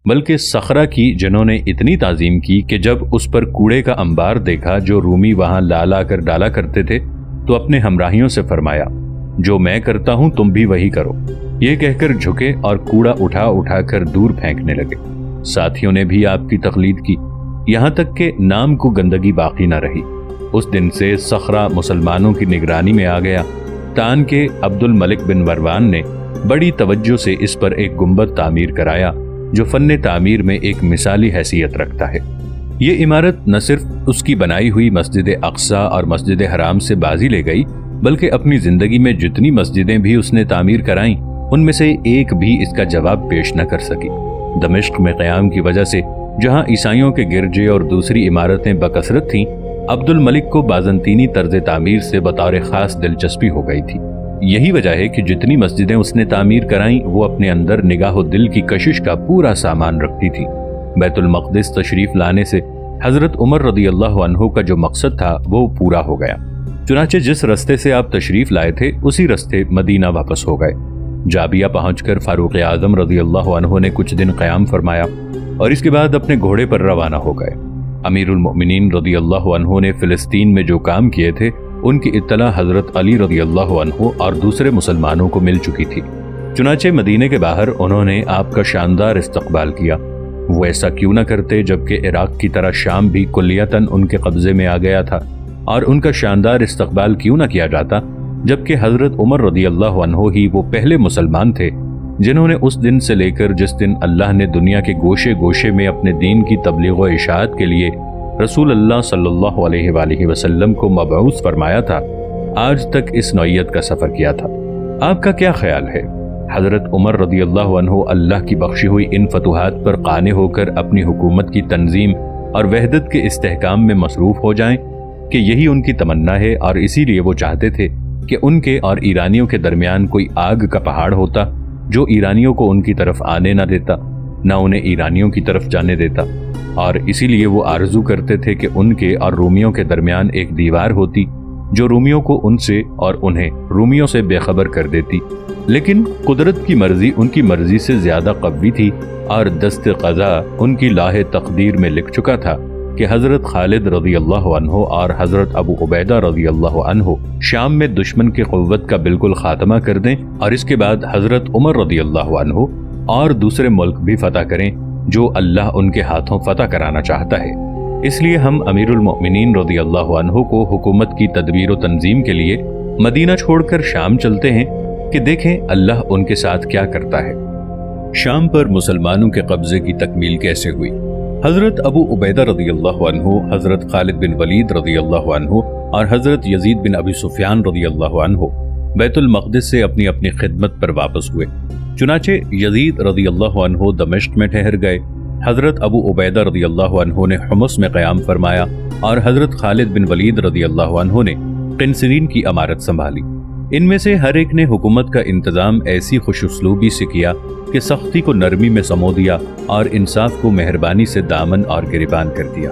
بلکہ صخرہ کی جنہوں نے اتنی تعظیم کی کہ جب اس پر کوڑے کا انبار دیکھا جو رومی وہاں لا کر ڈالا کرتے تھے تو اپنے ہمراہیوں سے فرمایا جو میں کرتا ہوں تم بھی وہی کرو، یہ کہہ کر جھکے اور کوڑا اٹھا کر دور پھینکنے لگے۔ ساتھیوں نے بھی آپ کی تقلید کی، یہاں تک کہ نام کو گندگی باقی نہ رہی۔ اس دن سے صخرہ مسلمانوں کی نگرانی میں آ گیا۔ تان کے عبد الملک بن مروان نے بڑی توجہ سے اس پر ایک گنبد تعمیر کرایا جو فن تعمیر میں ایک مثالی حیثیت رکھتا ہے۔ یہ عمارت نہ صرف اس کی بنائی ہوئی مسجد اقصیٰ اور مسجد حرام سے بازی لے گئی، بلکہ اپنی زندگی میں جتنی مسجدیں بھی اس نے تعمیر کرائیں ان میں سے ایک بھی اس کا جواب پیش نہ کر سکی۔ دمشق میں قیام کی وجہ سے جہاں عیسائیوں کے گرجے اور دوسری عمارتیں بکثرت تھیں، عبد الملک کو بازنطینی طرز تعمیر سے بطور خاص دلچسپی ہو گئی تھی۔ یہی وجہ ہے کہ جتنی مسجدیں اس نے تعمیر کرائیں وہ اپنے اندر نگاہ و دل کی کشش کا پورا سامان رکھتی تھی۔ بیت المقدس تشریف لانے سے حضرت عمر رضی اللہ عنہ کا جو مقصد تھا وہ پورا ہو گیا۔ چنانچہ جس رستے سے آپ تشریف لائے تھے اسی رستے مدینہ واپس ہو گئے۔ جابیہ پہنچ کر فاروق اعظم رضی اللہ عنہ نے کچھ دن قیام فرمایا اور اس کے بعد اپنے گھوڑے پر روانہ ہو گئے۔ امیر المؤمنین رضی اللہ عنہ نے فلسطین میں جو کام کیے تھے ان کی اطلاع حضرت علی رضی اللہ عنہ اور دوسرے مسلمانوں کو مل چکی تھی۔ چنانچہ مدینے کے باہر انہوں نے آپ کا شاندار استقبال کیا۔ وہ ایسا کیوں نہ کرتے جبکہ عراق کی طرح شام بھی کلیتاً ان کے قبضے میں آ گیا تھا، اور ان کا شاندار استقبال کیوں نہ کیا جاتا جبکہ حضرت عمر رضی اللہ عنہ ہی وہ پہلے مسلمان تھے جنہوں نے اس دن سے لے کر جس دن اللہ نے دنیا کے گوشے گوشے میں اپنے دین کی تبلیغ و اشاعت کے لیے رسول اللہ صلی اللہ علیہ وآلہ وسلم کو مبعوث فرمایا تھا آج تک اس نوعیت کا سفر کیا تھا۔ آپ کا کیا خیال ہے؟ حضرت عمر رضی اللہ عنہ اللہ کی بخشی ہوئی ان فتوحات پر قانع ہو کر اپنی حکومت کی تنظیم اور وحدت کے استحکام میں مصروف ہو جائیں کہ یہی ان کی تمنا ہے، اور اسی لیے وہ چاہتے تھے کہ ان کے اور ایرانیوں کے درمیان کوئی آگ کا پہاڑ ہوتا جو ایرانیوں کو ان کی طرف آنے نہ دیتا نہ انہیں ایرانیوں کی طرف جانے دیتا، اور اسی لیے وہ آرزو کرتے تھے کہ ان کے اور رومیوں کے درمیان ایک دیوار ہوتی جو رومیوں کو ان سے اور انہیں رومیوں سے بے خبر کر دیتی۔ لیکن قدرت کی مرضی ان کی مرضی سے زیادہ قوی تھی، اور دست قضا ان کی لاہ تقدیر میں لکھ چکا تھا کہ حضرت خالد رضی اللہ عنہ اور حضرت ابو عبیدہ رضی اللہ عنہ شام میں دشمن کی قوت کا بالکل خاتمہ کر دیں، اور اس کے بعد حضرت عمر رضی اللہ عنہ اور دوسرے ملک بھی فتح کریں جو اللہ ان کے ہاتھوں فتح کرانا چاہتا ہے۔ اس لیے ہم امیر المؤمنین رضی اللہ عنہ کو حکومت کی تدبیر و تنظیم کے لیے مدینہ چھوڑ کر شام چلتے ہیں کہ دیکھیں اللہ ان کے ساتھ کیا کرتا ہے۔ شام پر مسلمانوں کے قبضے کی تکمیل کیسے ہوئی؟ حضرت ابو عبیدہ رضی اللہ عنہ، حضرت خالد بن ولید رضی اللہ عنہ اور حضرت یزید بن ابی سفیان رضی اللہ عنہ بیت المقدس سے اپنی اپنی خدمت پر واپس ہوئے۔ چنانچہ یزید رضی اللہ عنہ دمشق میں ٹھہر گئے، حضرت ابو عبیدہ رضی اللہ عنہ نے حمص میں قیام فرمایا، اور حضرت خالد بن ولید رضی اللہ عنہ نے قنسرین کی امارت سنبھالی۔ ان میں سے ہر ایک نے حکومت کا انتظام ایسی خوش اسلوبی سے کیا کہ سختی کو نرمی میں سمو دیا اور انصاف کو مہربانی سے دامن اور گریبان کر دیا۔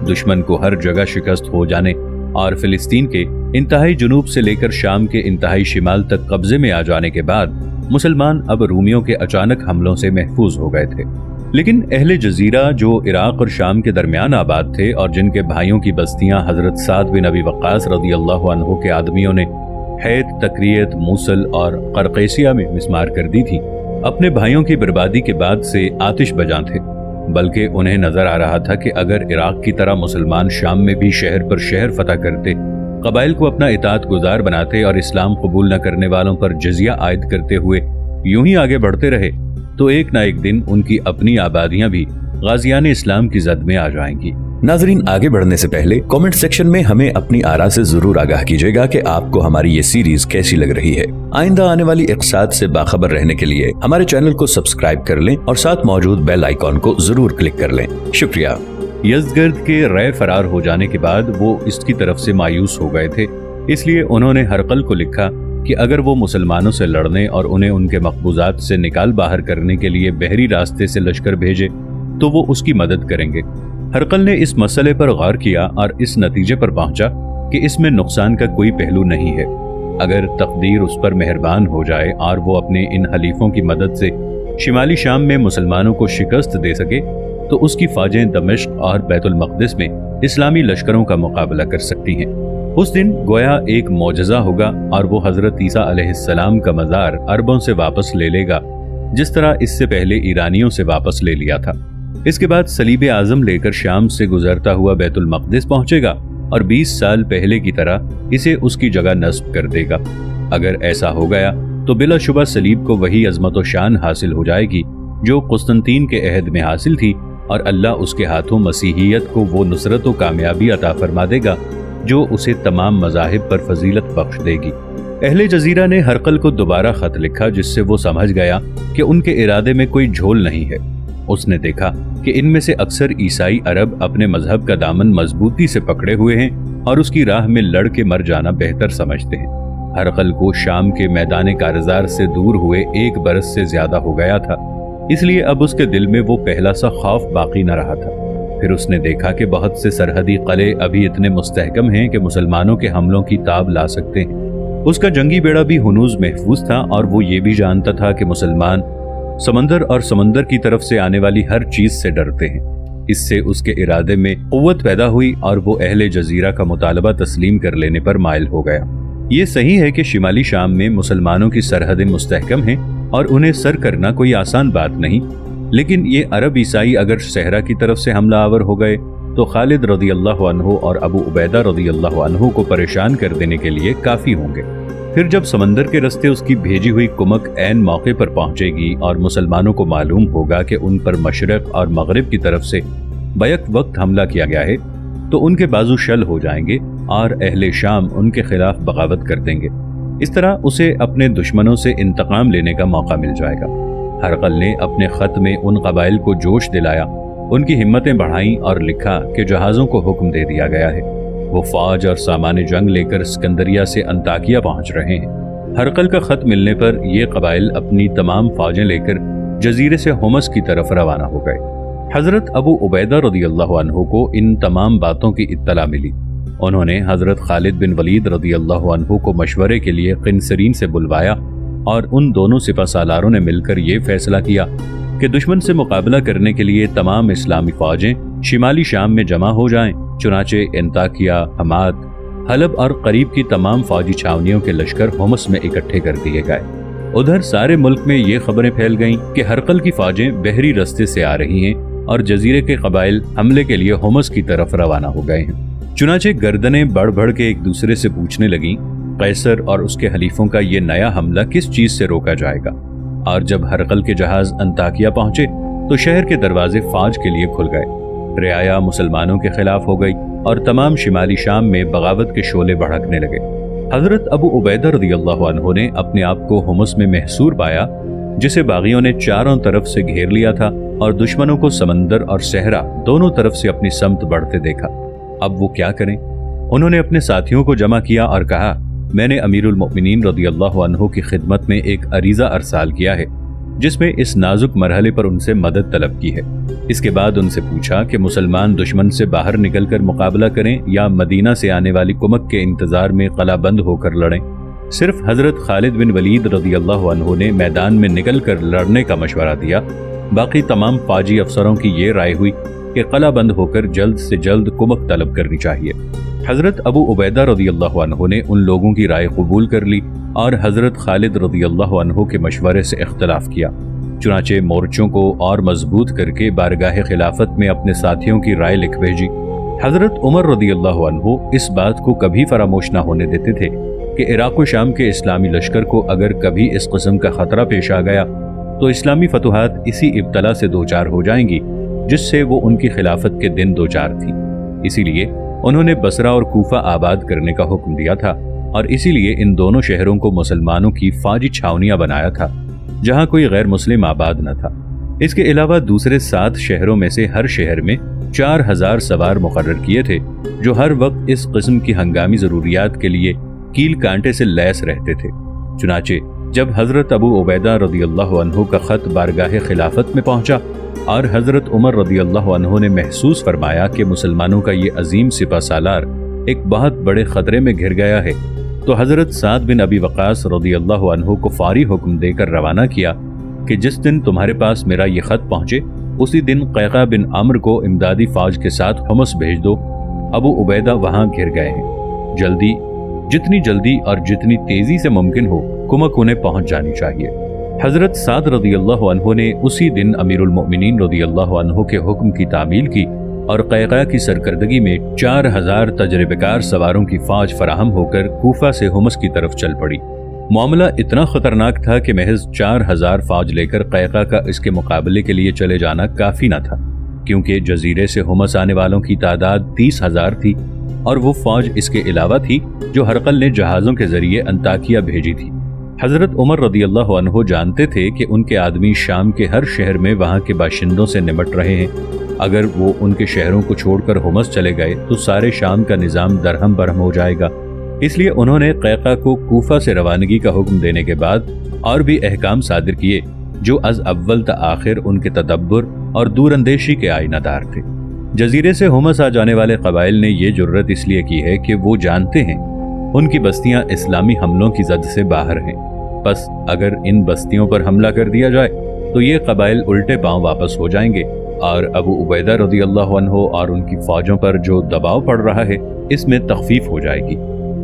دشمن کو ہر جگہ شکست ہو جانے اور فلسطین کے انتہائی جنوب سے لے کر شام کے انتہائی شمال تک قبضے میں آ جانے کے بعد مسلمان اب رومیوں کے اچانک حملوں سے محفوظ ہو گئے تھے۔ لیکن اہل جزیرہ جو عراق اور شام کے درمیان آباد تھے اور جن کے بھائیوں کی بستیاں حضرت سعد بن ابی وقاص رضی اللہ عنہ کے آدمیوں نے حیت، تکریت، موصل اور قرقیسیہ میں مسمار کر دی تھی، اپنے بھائیوں کی بربادی کے بعد سے آتش بجاں تھے، بلکہ انہیں نظر آ رہا تھا کہ اگر عراق کی طرح مسلمان شام میں بھی شہر پر شہر فتح کرتے، قبائل کو اپنا اطاعت گزار بناتے اور اسلام قبول نہ کرنے والوں پر جزیہ عائد کرتے ہوئے یوں ہی آگے بڑھتے رہے تو ایک نہ ایک دن ان کی اپنی آبادیاں بھی غازیان اسلام کی زد میں آ جائیں گی۔ ناظرین، آگے بڑھنے سے پہلے کامنٹ سیکشن میں ہمیں اپنی آراء سے ضرور آگاہ کیجیے گا کہ آپ کو ہماری یہ سیریز کیسی لگ رہی ہے۔ آئندہ آنے والی اقساط سے باخبر رہنے کے لیے ہمارے چینل کو سبسکرائب کر لیں اور ساتھ موجود بیل آئیکن کو ضرور کلک کر لیں۔ شکریہ۔ یزدگرد کے رے فرار ہو جانے کے بعد وہ اس کی طرف سے مایوس ہو گئے تھے، اس لیے انہوں نے ہرقل کو لکھا کہ اگر وہ مسلمانوں سے لڑنے اور انہیں ان کے مقبوضات سے نکال باہر کرنے کے لیے بحری راستے سے لشکر بھیجے تو وہ اس کی مدد کریں گے۔ ہرقل نے اس مسئلے پر غور کیا اور اس نتیجے پر پہنچا کہ اس میں نقصان کا کوئی پہلو نہیں ہے۔ اگر تقدیر اس پر مہربان ہو جائے اور وہ اپنے ان حلیفوں کی مدد سے शिमाली शाम में मुसलमानों को शिकस्त दे सके तो उसकी फौजें दमिश्क और बैतुल मक़दिस में इस्लामी लश्करों का मुकाबला कर सकती हैं। उस दिन गोया एक मौजज़ा होगा और वो हज़रत ईसा अलैहिस्सलाम का मज़ार अरबों से वापस ले लेगा, जिस तरह इससे पहले ईरानियों से वापस ले लिया था। इसके बाद सलीब आज़म लेकर शाम से गुजरता हुआ बैतुल मक़दिस पहुंचेगा और 20 साल पहले की तरह इसे उसकी जगह नस्ब कर देगा। अगर ऐसा हो गया तो बिलाशुबा सलीब को वही अज़मत व शान हासिल हो जाएगी जो कुस्तंतीन के अहद में हासिल थी, और अल्लाह उसके हाथों मसीहियत को वो नुसरत व कामयाबी अता फरमा देगा जो उसे तमाम मज़ाहिब पर फजीलत बख्श देगी। अहले जजीरा ने हरकल को दोबारा खत लिखा, जिससे वो समझ गया कि उनके इरादे में कोई झोल नहीं है। उसने देखा कि इनमें से अक्सर ईसाई अरब अपने मजहब का दामन मजबूती से पकड़े हुए हैं और उसकी राह में लड़ के मर जाना बेहतर समझते हैं। हरकल को शाम के मैदान कारज़ार से दूर हुए 1 बरस से ज्यादा हो गया था, इसलिए अब उसके दिल में वो पहला सा खौफ बाकी न रहा था। फिर उसने देखा कि बहुत से सरहदी किले अभी इतने मुस्तहकम हैं कि मुसलमानों के हमलों की ताब ला सकते हैं। उसका जंगी बेड़ा भी हुनूज महफूज था और वो ये भी जानता था कि मुसलमान समंदर और समंदर की तरफ से आने वाली हर चीज से डरते हैं। इससे उसके इरादे में कुव्वत पैदा हुई और वो अहले जजीरा का मुतालबा तस्लीम कर लेने पर माइल हो गया। ये सही है कि शिमाली शाम में मुसलमानों की सरहदें मुस्तहकम हैं और उन्हें सर करना कोई आसान बात नहीं, लेकिन ये अरब ईसाई अगर सहरा की तरफ से हमला आवर हो गए तो खालिद रज़ियल्लाहु अन्हु और अबू उबैदा रज़ियल्लाहु अन्हु को परेशान कर देने के लिए काफ़ी होंगे। फिर जब समंदर के रास्ते उसकी भेजी हुई कुमक ऐन मौके पर पहुंचेगी और मुसलमानों को मालूम होगा कि उन पर मशरक़ और मगरिब की तरफ से बैक वक्त हमला किया गया है, तो उनके बाजू शल हो जाएंगे और अहले शाम उनके खिलाफ बगावत कर देंगे। इस तरह उसे अपने दुश्मनों से इंतकाम लेने का मौका मिल जाएगा। हरकल ने अपने खत में उन कबाइल को जोश दिलाया, उनकी हिम्मतें बढ़ाईं और लिखा कि जहाज़ों को हुक्म दे दिया गया है। वो फौज और सामान जंग लेकर सिकंदरिया से अंताकिया पहुंच रहे हैं। हरकल का खत मिलने पर ये कबाइल अपनी तमाम फौजें लेकर जजीरे से हुमस की तरफ रवाना हो गए। हजरत अबू उबैदा रज़ियल्लाहु अन्हु को इन तमाम बातों की इत्तला मिली। उन्होंने हजरत खालिद बिन वलीद रज़ियल्लाहु अन्हु को मशवरे के लिए क़िनसरीन से बुलवाया और उन दोनों सिपहसालारों ने मिलकर ये फैसला किया कि दुश्मन से मुकाबला करने के लिए तमाम इस्लामी फौजें शिमाली शाम में जमा हो जाएं। चुनाचे अंताकिया, हमाद, हलब और करीब की तमाम फौजी छावनियों के लश्कर हुमस में इकट्ठे कर दिए गए। उधर सारे मुल्क में ये खबरें फैल गईं कि हरकल की फौजें बहरी रास्ते से आ रही हैं और जजीरे के कबाइल हमले के लिए हुमस की तरफ रवाना हो गए हैं। चुनाचे गर्दनें बढ़ बढ़ के एक दूसरे से पूछने लगीं कैसर और उसके हलीफों का ये नया हमला किस चीज से रोका जाएगा। और जब हरकल के जहाज अंताकिया पहुंचे तो शहर के दरवाजे फौज के लिए खुल गए। रियाया मुसलमानों के खिलाफ हो गई और तमाम शिमाली शाम में बगावत के शोले भड़कने लगे। हजरत अबू उबैदा रज़ियल्लाहु अन्हु ने अपने आप को हुमस में महसूर पाया, जिसे बागियों ने चारों तरफ से घेर लिया था और दुश्मनों को समंदर और सहरा दोनों तरफ से अपनी समत बढ़ते देखा। अब वो क्या करें? उन्होंने अपने साथियों को जमा किया और कहा, मैंने अमीरुल मोमिनीन रज़ियल्लाहु अन्हु की खिदमत में एक अरीज़ा अरसाल किया है जिसमें इस नाजुक मरहले पर उनसे मदद तलब की है। इसके बाद उनसे पूछा कि मुसलमान दुश्मन से बाहर निकलकर मुकाबला करें या मदीना से आने वाली कुमक के इंतजार में कलाबंद होकर लड़ें। सिर्फ हजरत खालिद बिन वलीद रज़ियल्लाहु अन्हु ने मैदान में निकलकर लड़ने का मशवरा दिया। बाकी तमाम फौजी अफसरों की ये राय हुई कि कलाबंद होकर जल्द से जल्द कुमक तलब करनी चाहिए। हजरत अबू उबैदा रज़ियल्लाहु अन्हु ने उन लोगों की राय कबूल कर ली और हजरत खालिद रज़ियल्लाहु अन्हु के मशवरे से इख्तलाफ किया। चुनाचे मोर्चों को और मजबूत करके बारगाह खिलाफत में अपने साथियों की राय लिख भेजी। हजरत उमर रज़ियल्लाहु अन्हु इस बात को कभी फरामोश न होने देते थे कि इराक़ व शाम के इस्लामी लश्कर को अगर कभी इस किस्म का खतरा पेश आ गया तो इस्लामी फतुहात इसी इब्तला से दो चार हो जाएंगी जिससे वो उनकी खिलाफत के दिन दो चार थी। इसीलिए उन्होंने बसरा और कूफा आबाद करने का हुक्म दिया था और इसीलिए इन दोनों शहरों को मुसलमानों की फौजी छावनियां बनाया था जहां कोई गैर मुस्लिम आबाद न था। इसके अलावा दूसरे 7 शहरों में से हर शहर में 4000 सवार मुकर्रर किए थे जो हर वक्त इस किस्म की हंगामी जरूरियात के लिए कील कांटे से लैस रहते थे। चुनाचे जब हजरत अबू उबैदा रज़ियल्लाहु अन्हु का खत बारगाह खिलाफत में पहुंचा और हजरत उमर रज़ियल्लाहु अन्हु ने महसूस फरमाया कि मुसलमानों का ये अजीम सिपह सालार एक बहुत बड़े खतरे में घिर गया है, तो हजरत साद बिन अबी वक़ास रज़ियल्लाहु अन्हु को फारी हुक्म देकर रवाना किया कि जिस दिन तुम्हारे पास मेरा ये खत पहुंचे उसी दिन कैका बिन अम्र को इमदादी फौज के साथ हुमस भेज दो। अबू उबैदा वहां घिर गए हैं। जितनी जल्दी और जितनी तेजी से मुमकिन हो कुमक उन्हें पहुंच जानी चाहिए। हजरत साद रदियल्लाहु अन्हु ने उसी दिन अमीरुल मोमिनीन रदियल्लाहु अन्हु के हुक्म की तामील की और कैका की सरकर्दगी में 4000 तजर्बेकार सवारों की फौज फराहम होकर कूफा से हुमस की तरफ चल पड़ी। मामला इतना खतरनाक था कि महज 4000 फौज लेकर कैका का इसके मुकाबले के लिए चले जाना काफी न था, क्योंकि जजीरे से हुमस आने वालों की तादाद 30,000 थी और वो फौज इसके अलावा थी जो हरकल ने जहाज़ों के जरिए अंताकिया भेजी थी। हजरत उमर रदियल्लाहु अन्हु जानते थे कि उनके आदमी शाम के हर शहर में वहाँ के बाशिंदों से निमट रहे हैं। अगर वो उनके शहरों को छोड़कर हुमस चले गए तो सारे शाम का निज़ाम दरहम बरहम हो जाएगा। इसलिए उन्होंने कैका को कूफा से रवानगी का हुक्म देने के बाद और भी अहकाम सादिर किए जो अज अव्वल ता आखिर उनके तदब्बुर और दूरअंदेशी के आईनादार थे। जजीरे से हुमस आ जाने वाले कबाइल ने ये जुर्रत इसलिए की है कि वो जानते हैं उनकी बस्तियां इस्लामी हमलों की जद से बाहर हैं। बस अगर इन बस्तियों पर हमला कर दिया जाए तो ये कबाइल उल्टे पांव वापस हो जाएंगे और अबू उबैदा रदियल्लाहु अन्हु और उनकी फौजों पर जो दबाव पड़ रहा है इसमें तखफीफ हो जाएगी।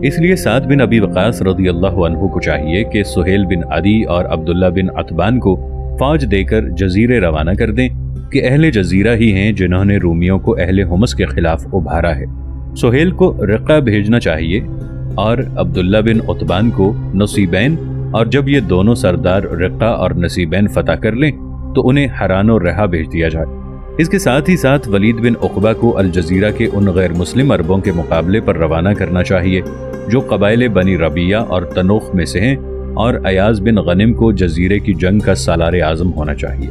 इसलिए साद बिन अबी वक़ास रदियल्लाहु अन्हु को चाहिए कि सुहेल बिन अदी और अब्दुल्ला बिन अतबान को फौज देकर जजीरे रवाना कर दें कि अहले जजीरा ही हैं जिन्होंने रूमियों को अहले हुमस के खिलाफ उभारा है। सुहेल को रिक्का भेजना चाहिए और अब्दुल्ला बिन उतबान को नसीबैन, और जब ये दोनों सरदार रिक्का और नसीबैन फतह कर लें तो उन्हें हरान और रहा भेज दिया जाए। इसके साथ ही साथ वलीद बिन उक़बा को अल जजीरा के उन गैर मुस्लिम अरबों के मुकाबले पर रवाना करना चाहिए जो कबाइले बनी रबिया और तनूख में से हैं, और अयाज बिन गनिम को जजीरे की जंग का सालार आज़म होना चाहिए।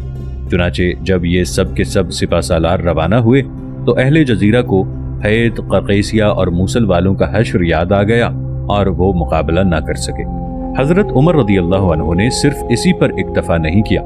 चुनाचे जब ये सब के सब सिपा सालार रवाना हुए तो अहले जजीरा को हैत, क़रक़ैसिया और मूसल वालों का हश्र याद आ गया और वो मुकाबला ना कर सके। हजरत उमर रदियल्लाहु अन्हु ने सिर्फ इसी पर इक्तफा नहीं किया,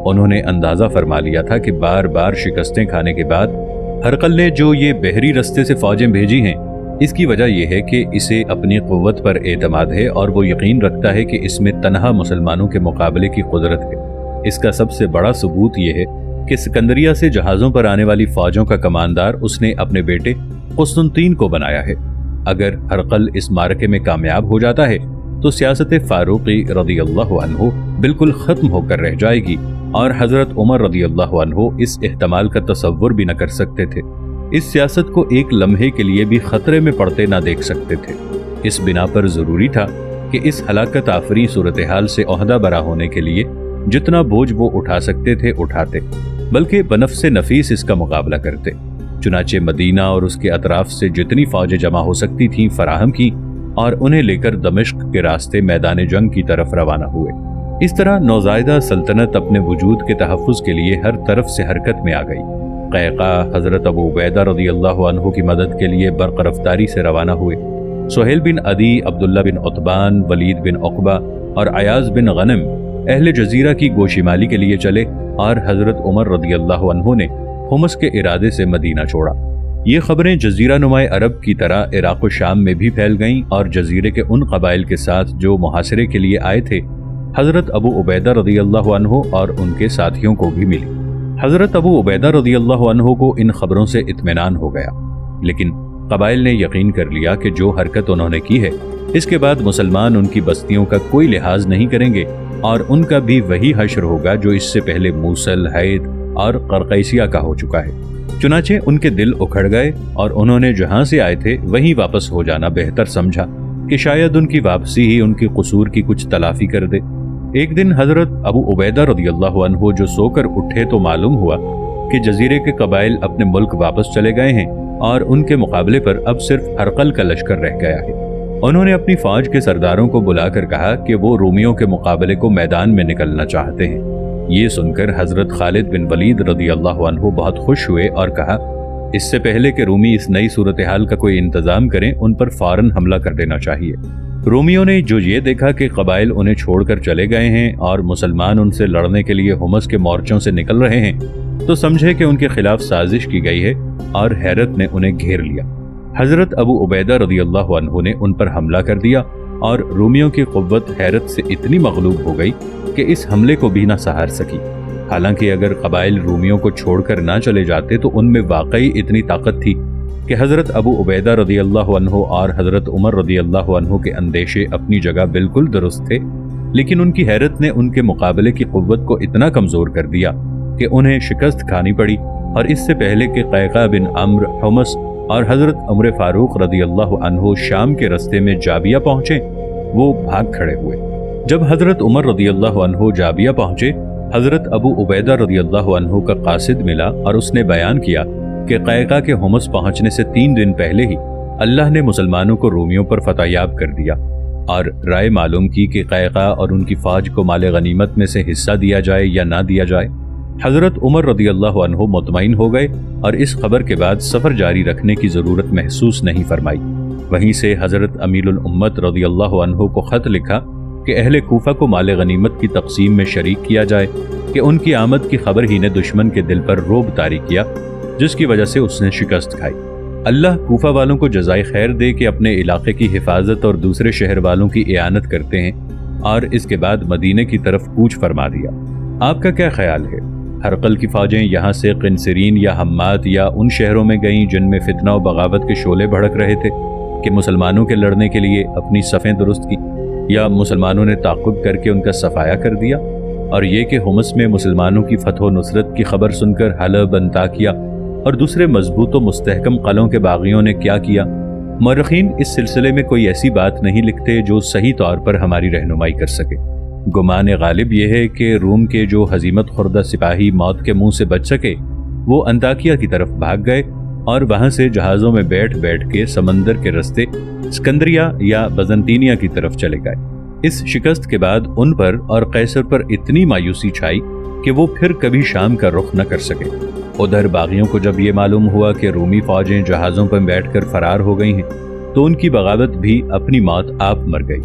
उन्होंने अंदाजा फरमा लिया था कि बार बार शिकस्तें खाने के बाद हरकल ने जो ये बहरी रस्ते से फौजें भेजी हैं इसकी वजह यह है कि इसे अपनी क़ुव्वत पर एतमाद है और वो यकीन रखता है कि इसमें तन्हा मुसलमानों के मुकाबले की कुदरत है। इसका सबसे बड़ा सबूत यह है कि सिकंदरिया से जहाज़ों पर आने वाली फौजों का कमांडर उसने अपने बेटे कुस्तुनतीन को बनाया है। अगर हरकल इस मारके में कामयाब हो जाता है तो सियासत फारूकी रदियल्लाहु अन्हु बिल्कुल ख़त्म होकर रह जाएगी और हज़रत उमर रदियल्लाहु अन्हु इस एहतमाल का तसव्वुर भी न कर सकते थे। इस सियासत को एक लम्हे के लिए भी खतरे में पड़ते ना देख सकते थे। इस बिना पर ज़रूरी था कि इस हलाकत आफरी सूरत हाल से ओहदा बरा होने के लिए जितना बोझ वो उठा सकते थे उठाते, बल्कि बनफ्से नफीस इसका मुकाबला करते। चुनाचे मदीना और उसके अतराफ से जितनी फौजें जमा हो सकती थीं फराहम की और उन्हें लेकर दमिश्क के रास्ते मैदान जंग की तरफ रवाना हुए। इस तरह नौज़ायदा सल्तनत अपने वजूद के तहफ़्फ़ुज़ के लिए हर तरफ से हरकत में आ गई। कैका हज़रत अबू उबैदा रदियल्लाहु अन्हु की मदद के लिए बर्क़ रफ्तारी से रवाना हुए। सुहेल बिन अदी, अब्दुल्ला बिन उतबान, वलीद बिन उक़बा और अयाज बिन गनम अहले जजीरा की गोशीमाली के लिए चले और हज़रत उमर रदियल्लाहु अन्हु ने हुमस के इरादे से मदीना छोड़ा। ये खबरें जजीरा नुमाए अरब की तरह इराक़ व शाम में भी फैल गईं और जजीरे के उन कबाइल के साथ जो मुहासरे के लिए आए थे हज़रत अबू उबैदा रदियल्लाहु अन्हु और उनके साथियों को भी मिली। हज़रत अबू उबैदा रदियल्लाहु अन्हु को इन खबरों से इत्मीनान हो गया, लेकिन कबाइल ने यकीन कर लिया कि जो हरकत उन्होंने की है इसके बाद मुसलमान उनकी बस्तियों का कोई लिहाज नहीं करेंगे और उनका भी वही हश्र होगा जो इससे पहले मूसल, हैत और क़रक़ैसिया का हो चुका है। चुनाचे उनके दिल उखड़ गए और उन्होंने जहां से आए थे वहीं वापस हो जाना बेहतर समझा कि शायद उनकी वापसी ही उनके कसूर की कुछ तलाफी कर दे। एक दिन हज़रत अबू उबैदा रदियल्लाहु अन्हु जो सोकर उठे तो मालूम हुआ कि जजीरे के कबाइल अपने मुल्क वापस चले गए हैं और उनके मुकाबले पर अब सिर्फ हरकल का लश्कर रह गया है। उन्होंने अपनी फौज के सरदारों को बुलाकर कहा कि वो रूमियों के मुकाबले को मैदान में निकलना चाहते हैं। ये सुनकर हज़रत खालिद बिन वलीद रदियल्लाहु अन्हु बहुत खुश हुए और कहा, इससे पहले कि रूमी इस नई सूरत हाल का कोई इंतजाम करें उन पर फौरन हमला कर देना चाहिए। रोमियों ने जो ये देखा कि कबाइल उन्हें छोड़कर चले गए हैं और मुसलमान उनसे लड़ने के लिए हुमस के मोर्चों से निकल रहे हैं तो समझे कि उनके खिलाफ साजिश की गई है और हैरत ने उन्हें घेर लिया। हज़रत अबू उबैदा रदियल्लाहु अन्हु ने उन पर हमला कर दिया اور رومیوں کی قوت حیرت سے اتنی مغلوب ہو گئی کہ اس حملے کو بھی نہ سہار سکی۔ حالانکہ اگر قبائل رومیوں کو چھوڑ کر نہ چلے جاتے تو ان میں واقعی اتنی طاقت تھی کہ حضرت ابو عبیدہ رضی اللہ عنہ اور حضرت عمر رضی اللہ عنہ کے اندیشے اپنی جگہ بالکل درست تھے، لیکن ان کی حیرت نے ان کے مقابلے کی قوت کو اتنا کمزور کر دیا کہ انہیں شکست کھانی پڑی، اور اس سے پہلے کہ قیقاع بن عمرو حمص اور حضرت عمر فاروق رضی اللہ عنہ شام کے رستے میں جابیہ پہنچے، وہ بھاگ کھڑے ہوئے۔ جب حضرت عمر رضی اللہ عنہ جابیہ پہنچے، حضرت ابو عبیدہ رضی اللہ عنہ کا قاصد ملا اور اس نے بیان کیا کہ قیقاع کے حمص پہنچنے سے 3 دن پہلے ہی اللہ نے مسلمانوں کو رومیوں پر فتح یاب کر دیا، اور رائے معلوم کی کہ قیقاع اور ان کی فوج کو مال غنیمت میں سے حصہ دیا جائے یا نہ دیا جائے۔ حضرت عمر رضی اللہ عنہ مطمئن ہو گئے اور اس خبر کے بعد سفر جاری رکھنے کی ضرورت محسوس نہیں فرمائی۔ وہیں سے حضرت امیر الامت رضی اللہ عنہ کو خط لکھا کہ اہل کوفہ کو مال غنیمت کی تقسیم میں شریک کیا جائے، کہ ان کی آمد کی خبر ہی نے دشمن کے دل پر رعب طاری کیا، جس کی وجہ سے اس نے شکست کھائی۔ اللہ کوفہ والوں کو جزائے خیر دے کہ اپنے علاقے کی حفاظت اور دوسرے شہر والوں کی اعانت کرتے ہیں، اور اس کے بعد مدینے کی طرف کوچ فرما دیا۔ آپ کا کیا خیال ہے؟ ہرقل کی فوجیں یہاں سے قنسرین یا حمات یا ان شہروں میں گئیں جن میں فتنہ و بغاوت کے شعلے بھڑک رہے تھے، کہ مسلمانوں کے لڑنے کے لیے اپنی صفیں درست کی، یا مسلمانوں نے تعاقب کر کے ان کا صفایا کر دیا؟ اور یہ کہ حمص میں مسلمانوں کی فتح و نصرت کی خبر سن کر حلب، انطاکیہ اور دوسرے مضبوط و مستحکم قلعوں کے باغیوں نے کیا کیا؟ مورخین اس سلسلے میں کوئی ایسی بات نہیں لکھتے جو صحیح طور پر ہماری رہنمائی کر سکے۔ گمان غالب یہ ہے کہ روم کے جو ہزیمت خوردہ سپاہی موت کے منہ سے بچ سکے وہ انطاکیہ کی طرف بھاگ گئے، اور وہاں سے جہازوں میں بیٹھ بیٹھ کے سمندر کے رستے اسکندریہ یا بزنطینیہ کی طرف چلے گئے۔ اس شکست کے بعد ان پر اور قیصر پر اتنی مایوسی چھائی کہ وہ پھر کبھی شام کا رخ نہ کر سکے۔ ادھر باغیوں کو جب یہ معلوم ہوا کہ رومی فوجیں جہازوں پر بیٹھ کر فرار ہو گئی ہیں تو ان کی بغاوت بھی اپنی موت آپ مر گئی۔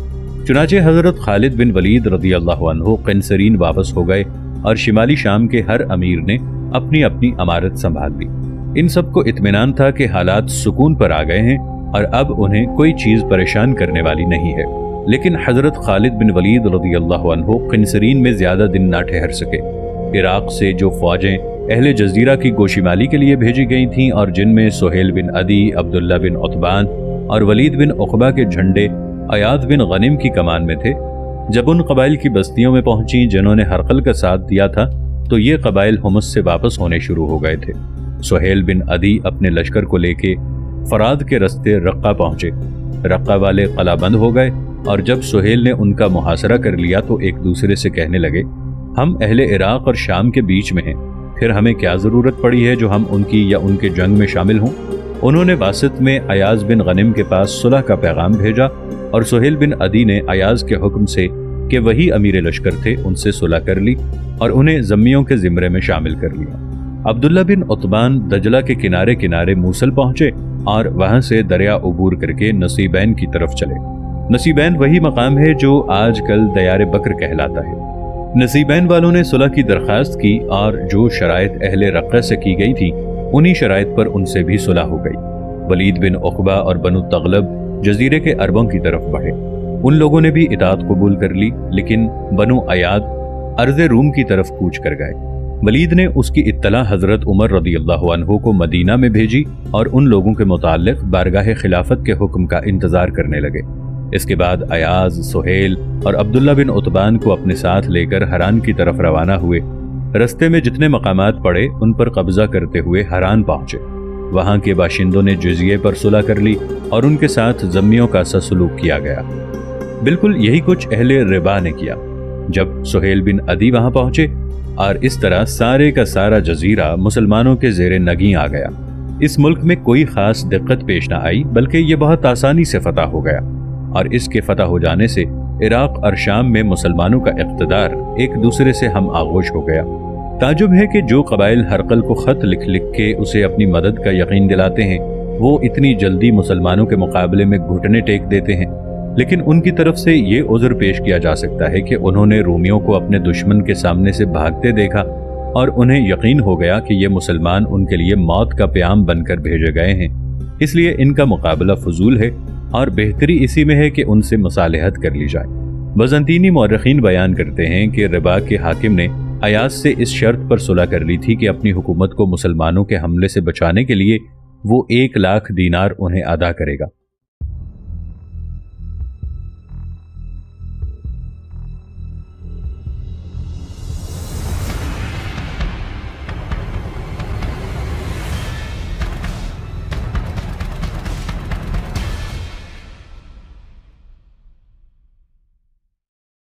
چنانچہ حضرت خالد بن ولید رضی اللہ عنہ قنسرین واپس ہو گئے، اور شمالی شام کے ہر امیر نے اپنی اپنی امارت سنبھال لی۔ ان سب کو اطمینان تھا کہ حالات سکون پر آ گئے ہیں اور اب انہیں کوئی چیز پریشان کرنے والی نہیں ہے۔ لیکن حضرت خالد بن ولید رضی اللہ عنہ قنسرین میں زیادہ دن نہ ٹھہر سکے۔ عراق سے جو فوجیں اہل جزیرہ کی گوشمالی کے لیے بھیجی گئی تھیں، اور جن میں سہیل بن عدی، عبداللہ بن عتبان اور ولید بن عقبہ کے جھنڈے ایاز بن غنم کی کمان میں تھے، جب ان قبائل کی بستیوں میں پہنچیں جنہوں نے ہرقل کا ساتھ دیا تھا تو یہ قبائل حمص سے واپس ہونے شروع ہو گئے تھے۔ سہیل بن عدی اپنے لشکر کو لے کے فراد کے رستے رقہ پہنچے۔ رقہ والے قلعہ بند ہو گئے، اور جب سہیل نے ان کا محاصرہ کر لیا تو ایک دوسرے سے کہنے لگے، ہم اہل عراق اور شام کے بیچ میں ہیں، پھر ہمیں کیا ضرورت پڑی ہے جو ہم ان کی یا ان کے جنگ میں شامل ہوں؟ انہوں نے واسط میں ایاز بن غنم کے پاس صلح کا پیغام بھیجا، اور سہیل بن عدی نے ایاز کے حکم سے کہ وہی امیر لشکر تھے ان سے صلح کر لی اور انہیں ذمیوں کے زمرے میں شامل کر لیا۔ عبداللہ بن عتبان دجلہ کے کنارے کنارے موصل پہنچے اور وہاں سے دریا عبور کر کے نصیبین کی طرف چلے۔ نصیبین وہی مقام ہے جو آج کل دیار بکر کہلاتا ہے۔ نصیبین والوں نے صلح کی درخواست کی، اور جو شرائط اہل رقہ سے کی گئی تھی انہی شرائط پر ان سے بھی صلح ہو گئی۔ ولید بن عقبہ اور بنو تغلب جزیرے کے عربوں کی طرف بڑھے، ان لوگوں نے بھی اطاعت قبول کر لی، لیکن بنو ایاد ارض روم کی طرف کوچ کر گئے۔ ولید نے اس کی اطلاع حضرت عمر رضی اللہ عنہ کو مدینہ میں بھیجی، اور ان لوگوں کے متعلق بارگاہ خلافت کے حکم کا انتظار کرنے لگے۔ اس کے بعد ایاز، سہیل اور عبداللہ بن عتبان کو اپنے ساتھ لے کر حران کی طرف روانہ ہوئے۔ رستے میں جتنے مقامات پڑے ان پر قبضہ کرتے ہوئے حران پہنچے۔ وہاں کے باشندوں نے جزیے پر صلح کر لی اور ان کے ساتھ ذمیوں کا سا سلوک کیا گیا۔ بالکل یہی کچھ اہل ربا نے کیا جب سہیل بن عدی وہاں پہنچے، اور اس طرح سارے کا سارا جزیرہ مسلمانوں کے زیر نگیں آ گیا۔ اس ملک میں کوئی خاص دقت پیش نہ آئی، بلکہ یہ بہت آسانی سے فتح ہو گیا، اور اس کے فتح ہو جانے سے عراق اور شام میں مسلمانوں کا اقتدار ایک دوسرے سے ہم آغوش ہو گیا۔ تعجب ہے کہ جو قبائل ہرقل کو خط لکھ لکھ کے اسے اپنی مدد کا یقین دلاتے ہیں وہ اتنی جلدی مسلمانوں کے مقابلے میں گھٹنے ٹیک دیتے ہیں، لیکن ان کی طرف سے یہ عذر پیش کیا جا سکتا ہے کہ انہوں نے رومیوں کو اپنے دشمن کے سامنے سے بھاگتے دیکھا، اور انہیں یقین ہو گیا کہ یہ مسلمان ان کے لیے موت کا پیام بن کر بھیجے گئے ہیں، اس لیے ان کا مقابلہ فضول ہے، और बेहतरी इसी में है कि उनसे मुसालहत कर ली जाए। बज़ंतीनी मौरखीन बयान करते हैं कि रिबाक के हाकिम ने अयाज से इस शर्त पर सुलह कर ली थी कि अपनी हुकूमत को मुसलमानों के हमले से बचाने के लिए वो 1 लाख दीनार उन्हें अदा करेगा।